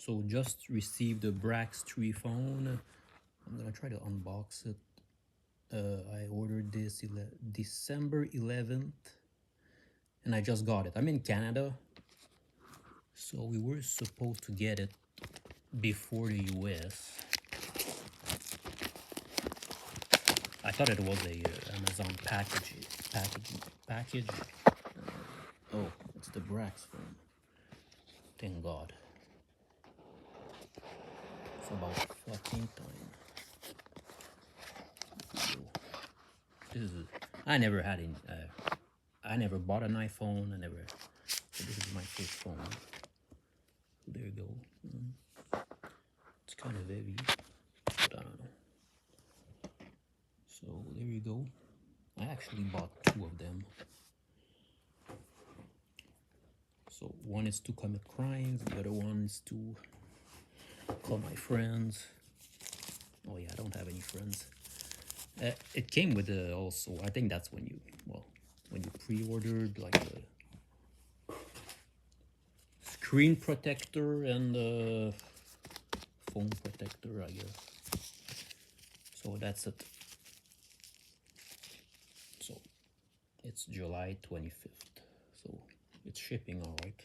So just received the Brax3 phone. I'm gonna try to unbox it. I ordered this December 11th and I just got it. I'm in Canada, so we were supposed to get it before the US. I thought it was a Amazon package. Oh, it's the Brax phone. Thank God. It's about fucking time. I never had any. I never bought an iPhone. So this is my first phone. So there you go. It's kind of heavy, but I don't know. So there you go. I actually bought 2 of them. So one is to commit crimes, the other one is to call my friends. Oh yeah, I don't have any friends. It came with also, I think that's when you pre-ordered, like a screen protector and a phone protector, I guess. So that's it. So it's July 25th. So it's shipping all right.